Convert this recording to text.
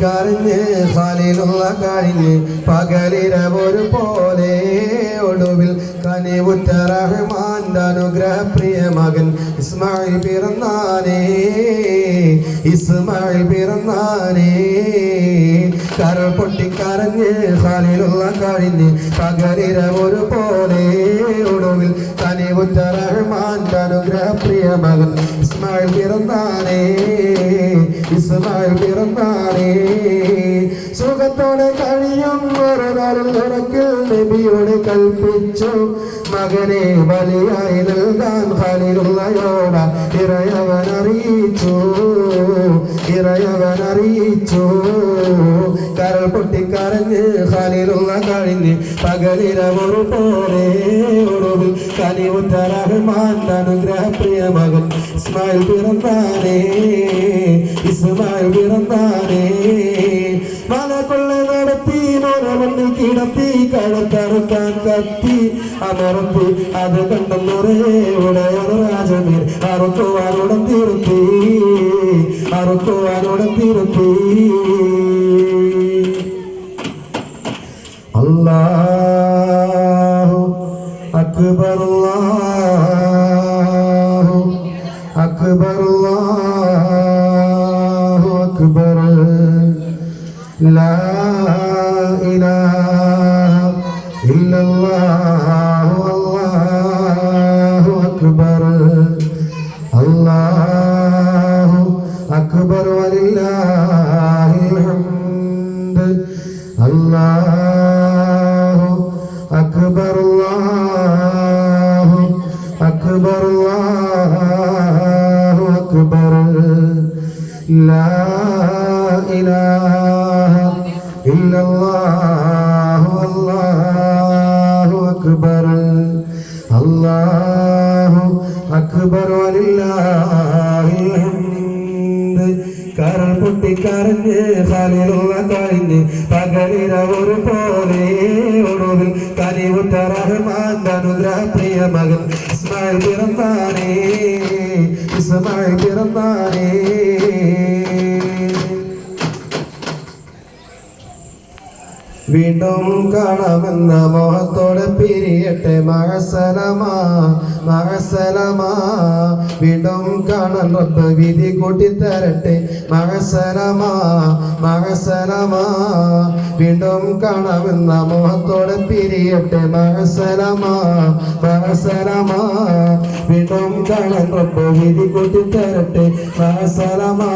കരഞ്ഞ് ഖലീലുള്ള കഴിഞ്ഞ് പകലിരവൊരു പോലെ ഒടുവിൽ കനിവുറ്റ റഹ്മാന്റെ അനുഗ്രഹ പ്രിയ മകൻ ഇസ്മായിൽ പിറന്നാനേ കരൾ പൊട്ടിക്കരഞ്ഞ് ഖലീലുള്ള കഴിഞ്ഞ് പകലിരവൊരു പോലെ ഒടുവിൽ കനിവുറ്റ റഹ്മാന്റെ അനുഗ്രഹ പ്രിയ മകൻ ഇസ്മായിൽ പിറന്നാനേ സുഖത്തോടെ കഴിയും ഒരു നാളിൽ ഉറക്കിൽ നബിയോട് കൽപ്പിച്ചു മകനെ ബലിയായി നൽകാൻ ഖലീലുള്ളയോട് ഇറയവൻ അറിയിച്ചു കരൾ പൊട്ടിക്കരഞ്ഞ് ഖലീലുള്ള കഴിഞ്ഞ് പകലിരവൊരു പോലെ ഒടുവിൽ കനിവുറ്റ റഹ്മാന്റെ അനുഗ്രഹ പ്രിയ മകൻ ഇസ്മായിൽ പിറന്നാനേ മലകൊള്ള നടത്തി മറമണ്ണിൽ കിടത്തി കഴുത്തറുക്കാൻ കത്തി അമർത്തി അത് കണ്ടെന്നുറേ ഉടയർ രാജമീർ അറുക്കുവാനോടെ തിരുത്തി അല്ലാഹു അക്ബർ അല്ലാഹു അക്ബർ അല്ലാഹു അക്ബർ ലാ ഇലാഹ ഇല്ലല്ലാഹു അല്ലാഹു അക്ബർ അല്ലാഹു അക്ബർ വലില്ലാഹിൽ ഹംദ് അല്ലാഹു അക്ബർ അല്ലാഹു അക്ബർ അല്ലാഹു അക്ബർ ലാ ഇലാഹ ഇല്ലല്ലാഹു അല്ലാഹു അക്ബർ അല്ലാഹു അക്ബർ വലില്ലാഹിൽ ഹംദ് കരൾ പൊട്ടിക്കരഞ്ഞ് ഖലീലുള്ള കഴിഞ്ഞ് പകലിരവൊരു പോലെ ഒടുവിൽ കനിവുറ്റ റഹ്മാന്റെ അനുഗ്രഹ പ്രിയ മകൻ ഇസ്മായിൽ പിറന്നാനേ വീണ്ടും കാണാമെന്ന മോഹത്തോടെ പിരിയട്ടെ മഅസലമാ വീണ്ടും കാണാൻ റബ്ബ് വിധി കൂട്ടിത്തരട്ടെ മഅസലമാ വീണ്ടും കാണാമെന്ന മോഹത്തോടെ പിരിയട്ടെ മഅസലമാ വീണ്ടും കാണാൻ റബ്ബ് വിധി കൂട്ടിത്തരട്ടെ മഅസലമാ